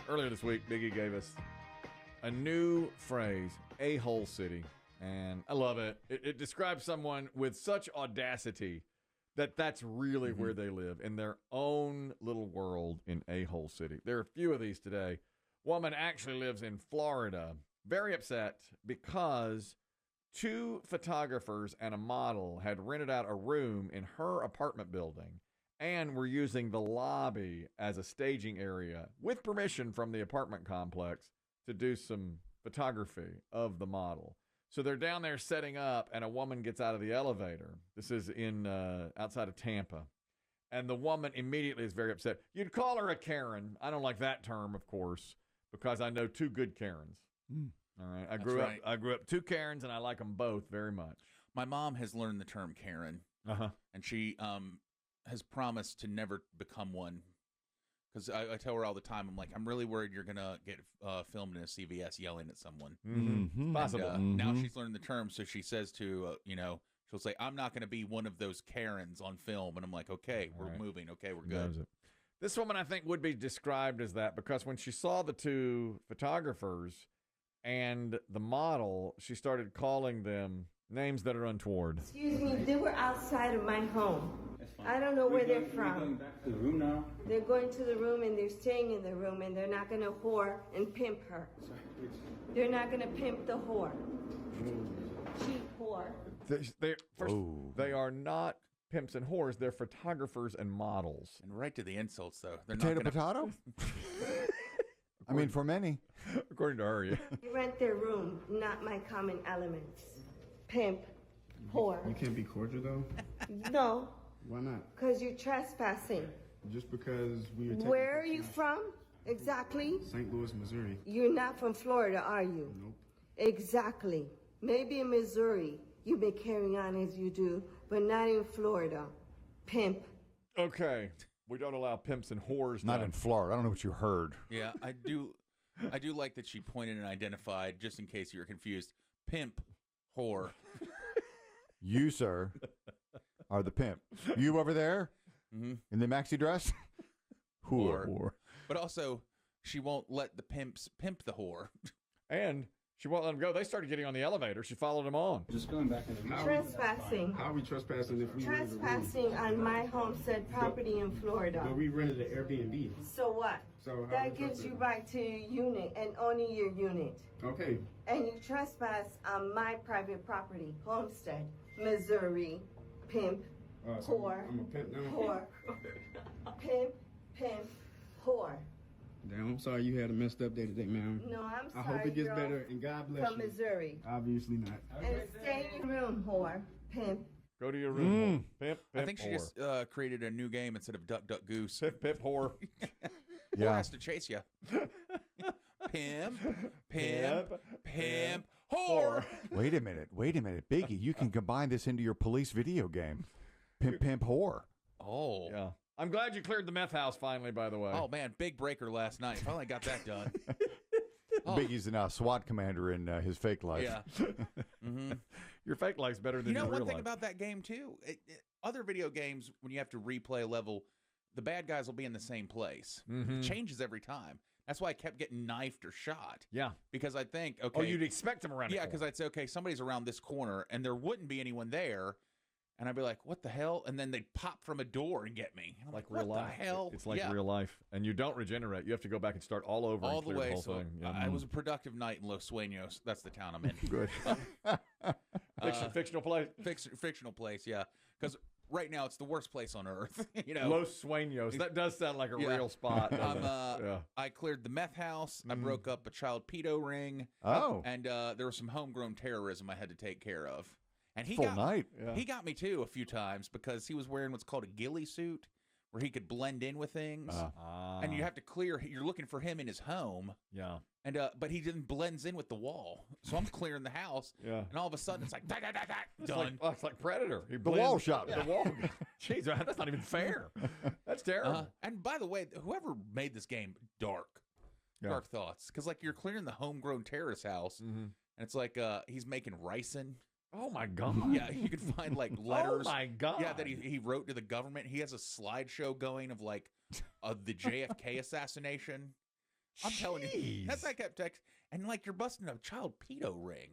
Earlier this week, Biggie gave us a new phrase, a-hole city, and I love it. It describes someone with such audacity that that's really where they live, in their own little world in a-hole city. There are a few of these today. Woman actually lives in Florida, very upset because 2 photographers and a model had rented out a room in her apartment building and were using the lobby as a staging area with permission from the apartment complex to do some photography of the model. So they're down there setting up, and a woman gets out of the elevator. This is in outside of Tampa. And the woman immediately is very upset. You'd call her a Karen. I don't like that term, of course, because I know 2 good Karens. All right. I grew up 2 Karens, and I like them both very much. My mom has learned the term Karen, and she has promised to never become one. Because I tell her all the time, I'm like, I'm really worried you're going to get filmed in a CVS yelling at someone. Possible. Now she's learned the term, so she says to, she'll say, I'm not going to be one of those Karens on film. And I'm like, okay, we're moving. Okay, we're good. This woman, I think, would be described as that because when she saw the 2 photographers and the model, she started calling them names that are untoward. Excuse me, they were outside of my home. I don't know where they're from. We're going back to the room now. They're going to the room and they're staying in the room and they're not going to whore and pimp her. They're not going to pimp the whore. Cheap whore. They are not pimps and whores. They're photographers and models. And right to the insults, though. They're Potato? I mean, for many. According to her, yeah. They rent their room, not my common elements. Pimp, whore. You can't be cordial, though? No. Why not? Because you're trespassing. Just because we are... Where are you from? Exactly? St. Louis, Missouri. You're not from Florida, are you? Nope. Exactly. Maybe in Missouri you've been carrying on as you do, but not in Florida. Pimp. Okay. We don't allow pimps and whores. Not in Florida. I don't know what you heard. Yeah, I do like that she pointed and identified, just in case you were confused, pimp, whore. You, sir, are the pimp. You over there in the maxi dress? Whore. But also, she won't let the pimps pimp the whore. And she won't let them go. They started getting on the elevator. She followed them on. Just going back in the room. Trespassing. How are we trespassing if we rented a room? Trespassing on my homestead property in But Florida. we rented an Airbnb. So what? So how That we gives you trespassing? right to your unit and only your unit. Okay. And you trespass on my private property, homestead, Missouri, pimp, So whore, I'm a pimp now? whore, pimp, whore. Damn, I'm sorry you had a messed up day today, ma'am. No, I'm sorry, I hope it gets girl, better, and God bless from you. Missouri. Obviously not. And stay in your room, whore, pimp. Go to your room. Pimp, I think she whore. just created a new game instead of Duck, Duck, Goose. Pimp, whore. Whore has to chase you. Pimp, whore. Wait a minute. Biggie, you can combine this into your police video game. Pimp, whore. Oh. Yeah. I'm glad you cleared the meth house finally, by the way. Oh, man, big breaker last night. Finally got that done. Biggie's a SWAT commander in his fake life. Yeah. Your fake life's better than your real life. One thing about that game, too, other video games, when you have to replay a level, the bad guys will be in the same place. It changes every time. That's why I kept getting knifed or shot. Yeah. Because I think, okay. Oh, you'd expect them around the Yeah, corner. because I'd say, okay, somebody's around this corner, and there wouldn't be anyone there. And I'd be like, what the hell? And then they'd pop from a door and get me. And I'm like, real what life. the hell? It's like real life. And you don't regenerate. You have to go back and start all over all and the clear way. the whole So thing. Yeah. it was a productive night in Los Sueños. That's the town I'm in. Good. Fictional place. Fictional place, yeah. Because right now it's the worst place on earth. Los Sueños. That does sound like a real spot. I cleared the meth house. I broke up a child pedo ring. Oh. And there was some homegrown terrorism I had to take care of. And he Full got night. Yeah. He got me too a few times because he was wearing what's called a ghillie suit, where he could blend in with things. And you have to clear. You're looking for him in his home. Yeah. And but he didn't blends in with the wall, so I'm clearing the house. Yeah. And all of a sudden it's like It's done. it's like Predator. He The wall shot. The wall. Jeez, that's not even fair. That's terrible. And by the way, whoever made this game, dark thoughts, because like you're clearing the homegrown terrorist house, and it's like he's making ricin. Oh my God. Yeah, you can find like letters. Oh my God. Yeah, that he wrote to the government. He has a slideshow going of like the JFK assassination. I'm telling you, that's I kept texting, and like you're busting a child pedo ring.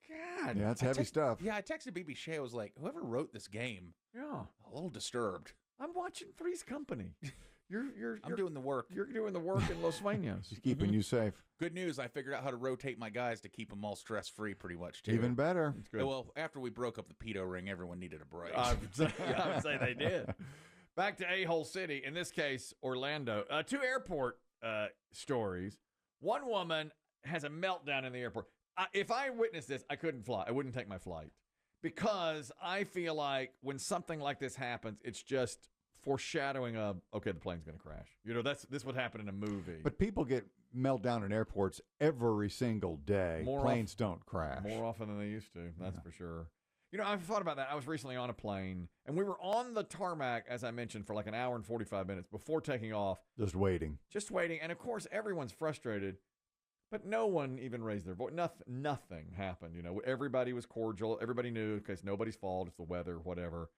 God, Yeah, that's heavy stuff. Yeah, I texted BB Shea. I was like, whoever wrote this game, yeah. a little disturbed. I'm watching Three's Company. I'm doing the work. You're doing the work in Los Sueños. She's keeping you safe. Good news, I figured out how to rotate my guys to keep them all stress-free pretty much, too. Even better. It's good. Well, after we broke up the pedo ring, everyone needed a break. I would say they did. Back to A-hole city, in this case, Orlando. 2 airport stories. One woman has a meltdown in the airport. If I witnessed this, I couldn't fly. I wouldn't take my flight. Because I feel like when something like this happens, it's just foreshadowing of, okay, the plane's going to crash. You know, this would happen in a movie. But people get meltdown in airports every single day. Planes don't crash. More often than they used to, that's for sure. You know, I've thought about that. I was recently on a plane, and we were on the tarmac, as I mentioned, for like an hour and 45 minutes before taking off. Just waiting. And, of course, everyone's frustrated, but no one even raised their voice. Nothing happened, you know. Everybody was cordial. Everybody knew, okay, it's nobody's fault. It's the weather, whatever.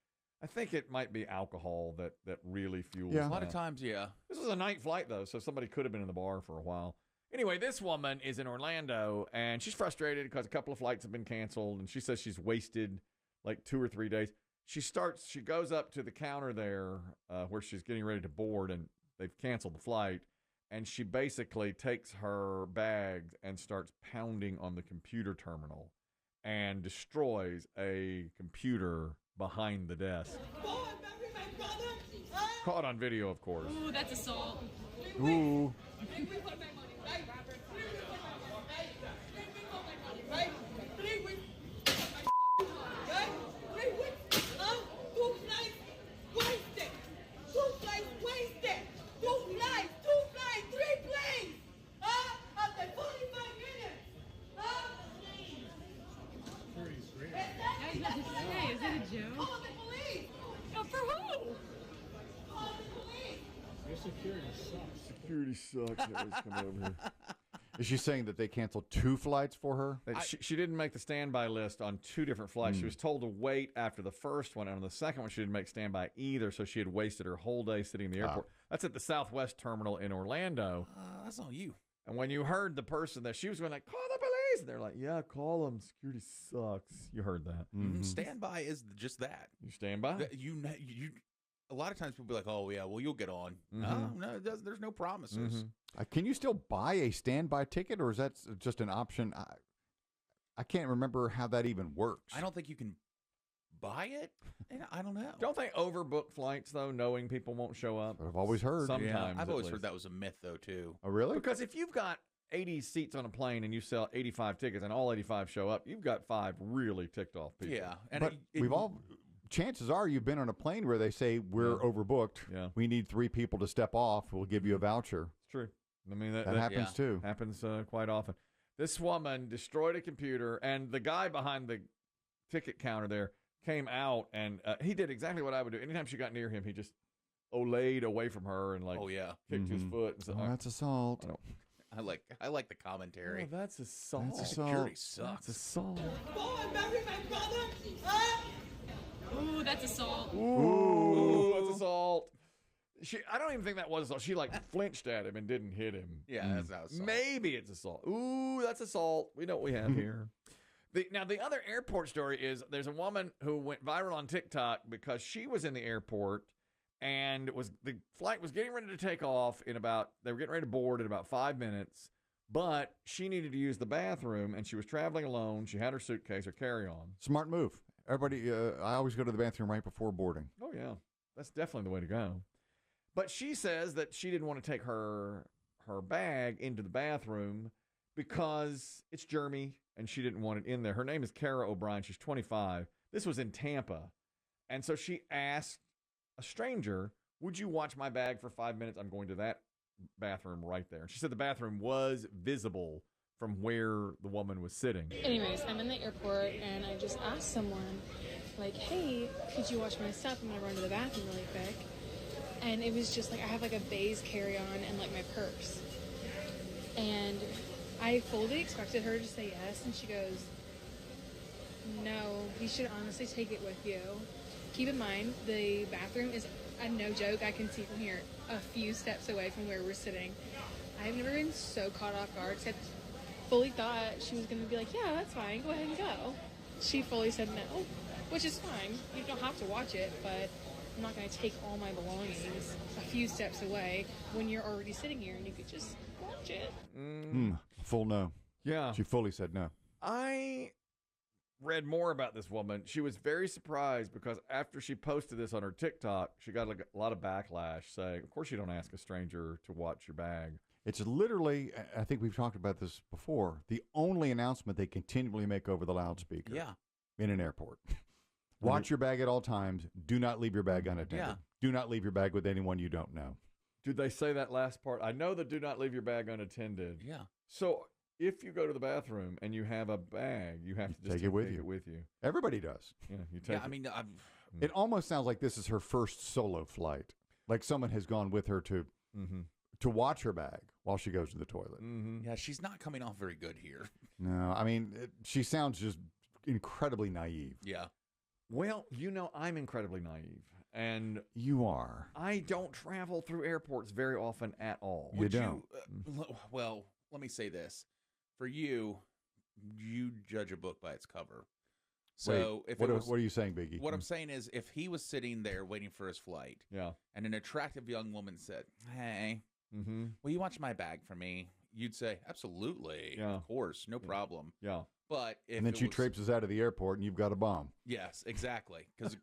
I think it might be alcohol that really fuels A lot of times, yeah. This was a night flight, though, so somebody could have been in the bar for a while. Anyway, this woman is in Orlando, and she's frustrated because a couple of flights have been canceled, and she says she's wasted like 2 or 3 days. She goes up to the counter there where she's getting ready to board, and they've canceled the flight, and she basically takes her bags and starts pounding on the computer terminal and destroys a computer behind the desk. Caught on video, of course. Ooh, that's assault. Ooh. Hey, is it a joke? Call the police! Oh, for who? Call the police! Your security sucks. Security sucks. It was coming over here. Is she saying that they canceled 2 flights for her? She didn't make the standby list on 2 different flights. She was told to wait after the first one, and on the second one, she didn't make standby either, so she had wasted her whole day sitting in the airport. That's at the Southwest Terminal in Orlando. That's on you. And when you heard the person that she was going like, call the police, and they're like, yeah, call them. Security sucks. You heard that. Standby is just that. You stand by? You a lot of times people be like, oh, yeah, well, you'll get on. No, there's no promises. Can you still buy a standby ticket, or is that just an option? I can't remember how that even works. I don't think you can buy it. I don't know. Don't they overbook flights, though, knowing people won't show up? But I've always heard. Sometimes. I've always heard that was a myth, though, too. Oh, really? Because if you've got 80 seats on a plane and you sell 85 tickets and all 85 show up, you've got 5 really ticked off people. Yeah. And But chances are you've been on a plane where they say we're overbooked. Yeah. We need 3 people to step off. We'll give you a voucher. It's true. I mean, that happens too. Happens quite often. This woman destroyed a computer, and the guy behind the ticket counter there came out, and he did exactly what I would do. Anytime she got near him, he just olayed away from her and kicked his foot. And said, that's assault. I like the commentary. Oh, that's assault. That's Security assault. sucks. That's assault. Ooh, that's assault. Ooh, that's assault. I don't even think that was assault. She flinched at him and didn't hit him. Yeah, that's not assault. Maybe it's assault. Ooh, that's assault. We know what we have here. Now, the other airport story is there's a woman who went viral on TikTok because she was in the airport and the flight was getting ready to take off they were getting ready to board in about 5 minutes, but she needed to use the bathroom and she was traveling alone. She had her suitcase, her carry-on. Smart move. Everybody, I always go to the bathroom right before boarding. Oh, yeah. That's definitely the way to go. But she says that she didn't want to take her bag into the bathroom because it's germy and she didn't want it in there. Her name is Kara O'Brien. She's 25. This was in Tampa. And so she asked a stranger, would you watch my bag for 5 minutes? I'm going to that bathroom right there. And she said the bathroom was visible from where the woman was sitting. Anyways, I'm in the airport, and I just asked someone, like, hey, could you watch my stuff? I'm going to run to the bathroom really quick. And it was just I have a beige carry-on and my purse. And I fully expected her to say yes, and she goes, no, you should honestly take it with you. Keep in mind, the bathroom is, no joke, I can see from here, a few steps away from where we're sitting. I've never been so caught off guard, except fully thought she was going to be like, yeah, that's fine, go ahead and go. She fully said no, which is fine. You don't have to watch it, but I'm not going to take all my belongings a few steps away when you're already sitting here and you could just watch it. Full no. Yeah. She fully said no. I read more about this woman. She was very surprised because after she posted this on her TikTok, she got a lot of backlash saying, of course you don't ask a stranger to watch your bag. It's literally, I think we've talked about this before, the only announcement they continually make over the loudspeaker in an airport. Watch your bag at all times. Do not leave your bag unattended. Yeah. Do not leave your bag with anyone you don't know. Did they say that last part? I know that do not leave your bag unattended. Yeah. So if you go to the bathroom and you have a bag, you have to just take it with you. Everybody does. Yeah, you take I mean, it almost sounds like this is her first solo flight. Like someone has gone with her to watch her bag while she goes to the toilet. yeah, she's not coming off very good here. No, I mean, she sounds just incredibly naive. Yeah. Well, I'm incredibly naive. And you are. I don't travel through airports very often at all. You don't. Well, let me say this. For you judge a book by its cover. So Wait, what are you saying, Biggie? What I'm saying is if he was sitting there waiting for his flight and an attractive young woman said, hey, will you watch my bag for me? You'd say, absolutely. Yeah. Of course. No problem. Yeah. But if and then she traipses out of the airport and you've got a bomb. Yes, exactly. Because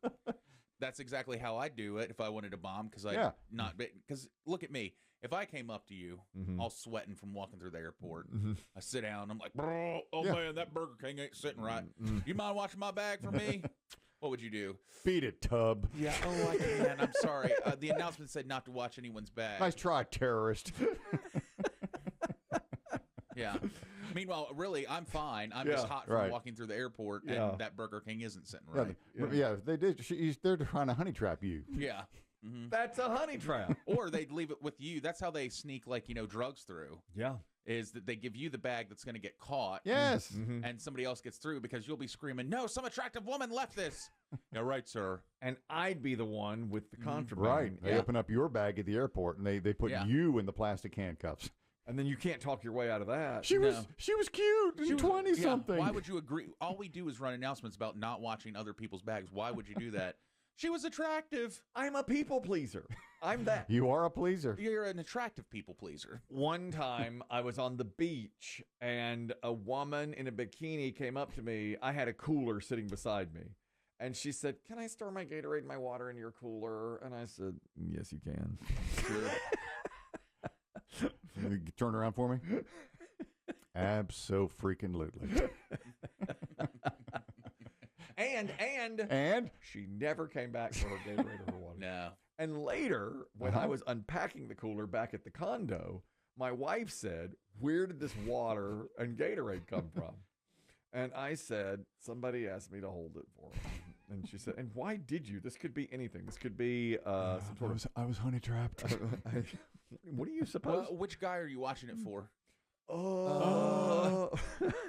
that's exactly how I'd do it if I wanted a bomb. Because look at me. If I came up to you, all sweating from walking through the airport, I sit down, I'm like, bro, man, that Burger King ain't sitting right. You mind watching my bag for me? What would you do? Beat it, tub. Yeah, I can. I'm sorry. The announcement said not to watch anyone's bag. Nice try, terrorist. Yeah. Meanwhile, really, I'm fine. I'm just hot from walking through the airport, and that Burger King isn't sitting right. Yeah, they did. They're trying to honey trap you. Yeah. That's a honey trap. Or they'd leave it with you. That's how they sneak, drugs through. Yeah. Is that they give you the bag that's going to get caught. Yes. And somebody else gets through because you'll be screaming, no, some attractive woman left this. Yeah, right, sir. And I'd be the one with the contraband. Right. They open up your bag at the airport, and they put you in the plastic handcuffs. And then you can't talk your way out of that. She was cute and 20-something. Why would you agree? All we do is run announcements about not watching other people's bags. Why would you do that? She was attractive. I'm a people pleaser. I'm that. You are a pleaser. You're an attractive people pleaser. One time I was on the beach and a woman in a bikini came up to me. I had a cooler sitting beside me. And she said, can I store my Gatorade and my water in your cooler? And I said, yes, you can. Sure. You turn around for me? Abso-freaking-lutely. And she never came back for her Gatorade or her water. No. And later, when I was unpacking the cooler back at the condo, my wife said, where did this water and Gatorade come from? And I said, somebody asked me to hold it for them. And she said, and why did you? This could be anything. This could be some sort of... I was honey trapped. What do you suppose? Which guy are you watching it for?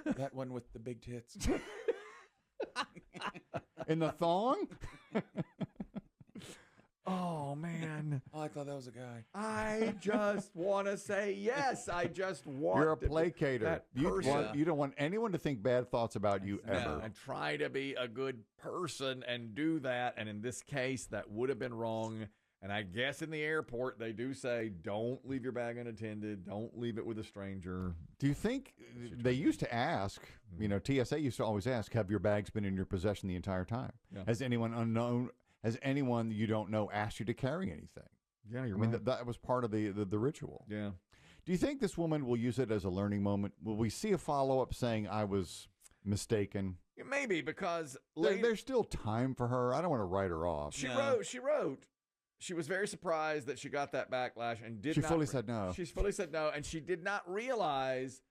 That one with the big tits. In the thong? Oh, man. Oh, I thought that was a guy. I just want to say yes. I just want You're a placater. You don't want anyone to think bad thoughts about you ever. And try to be a good person and do that. And in this case, that would have been wrong. And I guess in the airport, they do say, don't leave your bag unattended. Don't leave it with a stranger. Do you think they used to ask, TSA used to always ask, have your bags been in your possession the entire time? Yeah. Has anyone you don't know asked you to carry anything? Yeah, you're right. That was part of the ritual. Yeah. Do you think this woman will use it as a learning moment? Will we see a follow-up saying, I was mistaken? Maybe, because there's still time for her. I don't want to write her off. She wrote. She was very surprised that she got that backlash and She fully said no. She fully said no, and she did not realize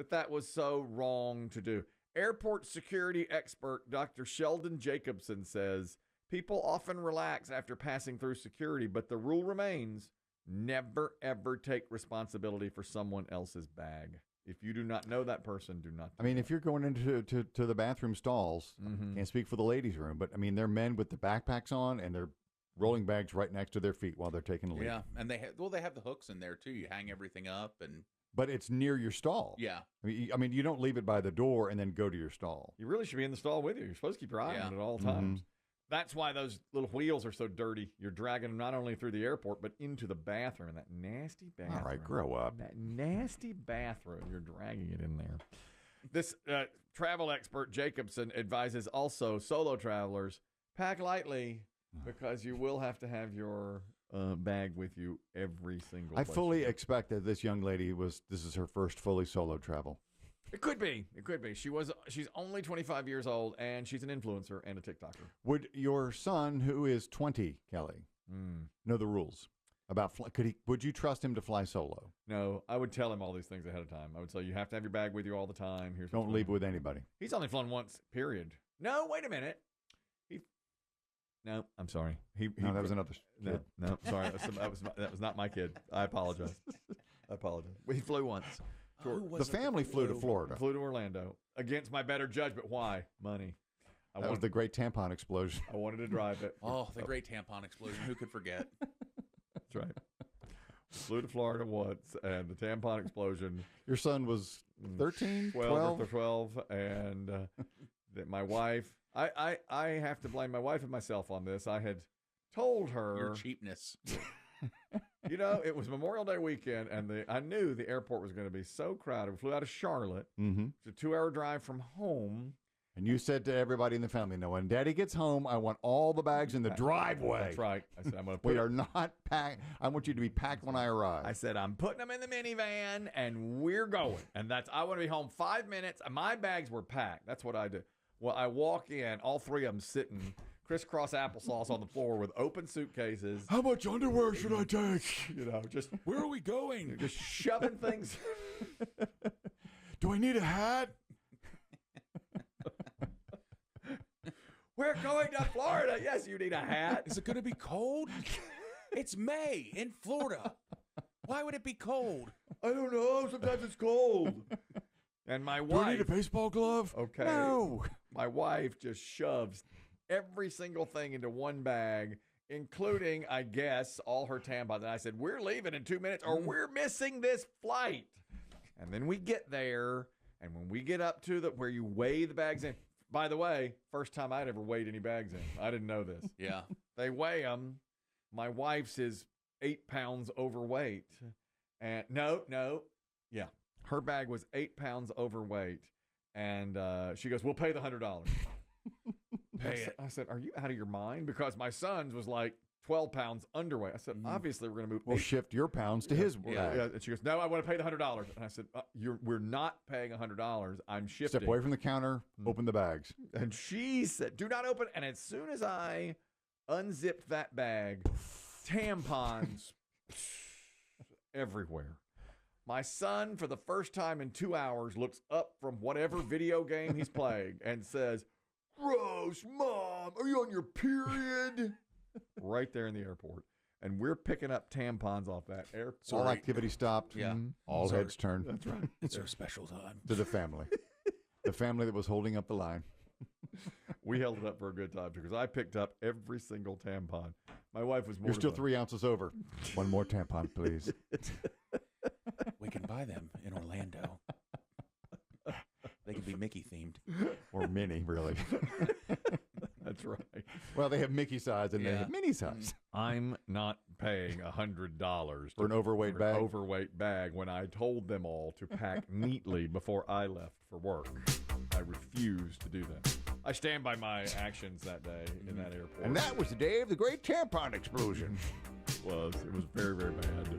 that was so wrong to do. Airport security expert Dr. Sheldon Jacobson says, people often relax after passing through security, but the rule remains, never, ever take responsibility for someone else's bag. If you do not know that person, do not. If you're going into to the bathroom stalls, can't speak for the ladies' room, but they're men with the backpacks on and they're rolling bags right next to their feet while they're taking a leak. Yeah, and they have the hooks in there too. You hang everything up, and But it's near your stall. yeah, I mean, you don't leave it by the door and then go to your stall. You really should be in the stall with you. You're supposed to keep your eye on it at all times. That's why those little wheels are so dirty. You're dragging them not only through the airport, but into the bathroom. That nasty bathroom. All right, grow up. That nasty bathroom. You're dragging it in there. This travel expert, Jacobson, advises also solo travelers, pack lightly because you will have to have your bag with you every single I place fully you go. expect that this young lady this is her first fully solo travel. It could be. It could be. She's only 25 years old, and she's an influencer and a TikToker. Would your son, who is 20, Kelly, know the rules about would you trust him to fly solo? No, I would tell him all these things ahead of time. I would say, you have to have your bag with you all the time. Don't leave it with anybody. He's only flown once, period. No, wait a minute. No, I'm sorry. No, that was another kid. No, sorry. That was not my kid. I apologize. He flew once. The family flew to Florida. Flew to Orlando against my better judgment. Why? Money. That was the great tampon explosion. I wanted to drive it. Oh, the great tampon explosion. Who could forget? That's right. Flew to Florida once, and the tampon explosion. Your son was 13, 12, and that my wife. I have to blame my wife and myself on this. I had told her Your cheapness. It was Memorial Day weekend, and I knew the airport was going to be so crowded. We flew out of Charlotte. It's a 2-hour drive from home. And you said to everybody in the family, no, when Daddy gets home, I want all the bags in the driveway. That's right. I said, I'm going to We are not packed. I want you to be packed when I arrive. I said, I'm putting them in the minivan, and we're going. And I want to be home 5 minutes. My bags were packed. That's what I did. Well, I walk in, all three of them sitting crisscross applesauce on the floor with open suitcases. How much underwear should I take? Just Where are we going? just shoving things. Do I need a hat? We're going to Florida. Yes, you need a hat. Is it going to be cold? It's May in Florida. Why would it be cold? I don't know. Sometimes it's cold. And my wife. Do I need a baseball glove? Okay. No. My wife just shoves every single thing into one bag, including, I guess, all her tampons. And I said, we're leaving in 2 minutes or we're missing this flight. And then we get there, and when we get up to where you weigh the bags in. By the way, first time I'd ever weighed any bags in. I didn't know this. Yeah. They weigh them. My wife's is 8 pounds overweight. And no. Yeah. Her bag was 8 pounds overweight. And she goes, we'll pay the $100. I said, are you out of your mind? Because my son's was like 12 pounds underweight. I said, obviously, we're going to move. We'll shift your pounds to his bag. Yeah. And she goes, no, I want to pay the $100. And I said, we're not paying $100. I'm shifting. Step away from the counter, open the bags. And she said, do not open. And as soon as I unzipped that bag, tampons everywhere. My son, for the first time in 2 hours, looks up from whatever video game he's playing and says, gross, Mom, are you on your period? Right there in the airport. And we're picking up tampons off that airport. All activity stopped. Yeah. All heads turned. That's right. It's our special time. To the family. The family that was holding up the line. We held it up for a good time because I picked up every single tampon. My wife was more. You're still 3 ounces over. One more tampon, please. We can buy them in Orlando. They can be Mickey themed. Or Minnie, really. That's right. Well, they have Mickey size and they have Minnie size. I'm not paying $100 For an overweight bag? Overweight bag when I told them all to pack neatly before I left for work. I refused to do that. I stand by my actions that day in that airport. And that was the day of the great tampon explosion. It was very, very bad.